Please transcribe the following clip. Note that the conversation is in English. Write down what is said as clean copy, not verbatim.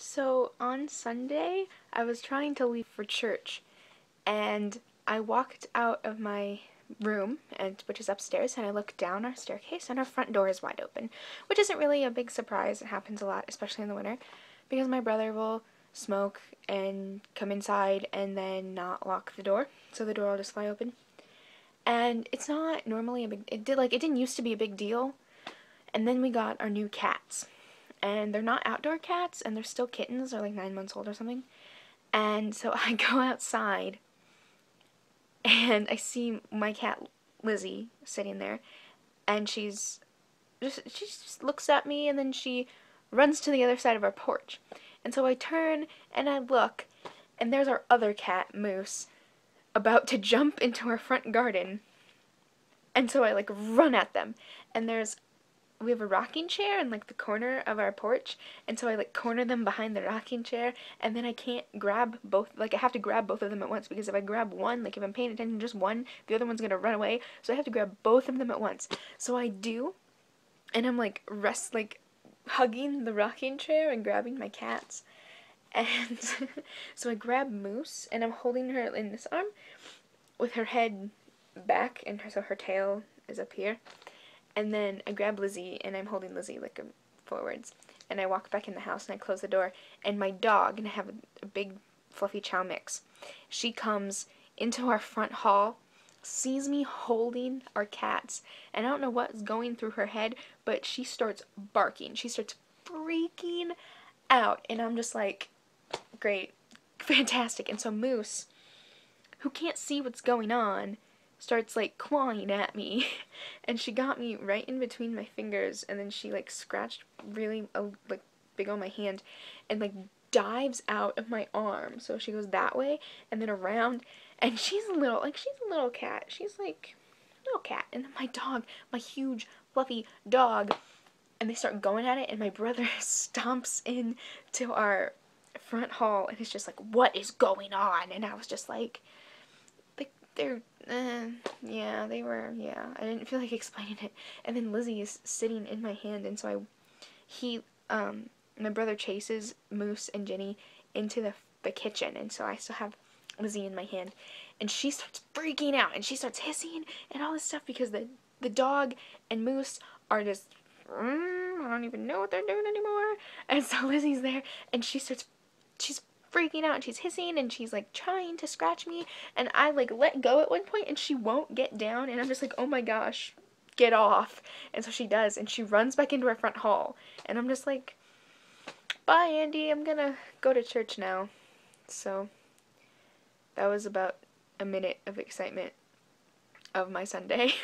So on Sunday, I was trying to leave for church, and I walked out of my room, which is upstairs, and I looked down our staircase, and our front door is wide open, which isn't really a big surprise. It happens a lot, especially in the winter, because my brother will smoke and come inside and then not lock the door, so the door will just fly open. And it's not normally it didn't used to be a big deal, and then we got our new cats. And they're not outdoor cats, and they're still kittens. They're like 9 months old or something. And so I go outside, and I see my cat Lizzie sitting there, and she just looks at me, and then she runs to the other side of our porch. And so I turn and I look, and there's our other cat, Moose, about to jump into our front garden. And so I like run at them, and we have a rocking chair in like the corner of our porch, and so I like corner them behind the rocking chair, and then I can't grab both, like I have to grab both of them at once, because if I grab one, like if I'm paying attention to just one, the other one's gonna run away, so I have to grab both of them at once. So I do, and I'm like hugging the rocking chair and grabbing my cats, and so I grab Moose, and I'm holding her in this arm with her head back, and so her tail is up here. And then I grab Lizzie, and I'm holding Lizzie like forwards. And I walk back in the house, and I close the door. And my dog, and I have a big fluffy Chow mix, she comes into our front hall, sees me holding our cats, and I don't know what's going through her head, but she starts barking. She starts freaking out. And I'm just like, great, fantastic. And so Moose, who can't see what's going on, starts like clawing at me, and she got me right in between my fingers, and then she like scratched really like big on my hand, and like dives out of my arm. So she goes that way and then around, and she's a little cat. She's like a little cat, and then my dog, my huge fluffy dog, and they start going at it, and my brother stomps in to our front hall, and it's just like, what is going on? And I was just like they're, yeah, I didn't feel like explaining it. And then Lizzie is sitting in my hand, and so my brother chases Moose and Jenny into the kitchen, and so I still have Lizzie in my hand, and she starts freaking out, and she starts hissing and all this stuff, because the dog and Moose are just, I don't even know what they're doing anymore. And so Lizzie's there, and she's freaking out, and she's hissing, and she's like trying to scratch me, and I like let go at one point, and she won't get down, and I'm just like, oh my gosh, get off. And so she does, and she runs back into our front hall, and I'm just like, bye Andy, I'm gonna go to church now. So that was about a minute of excitement of my Sunday.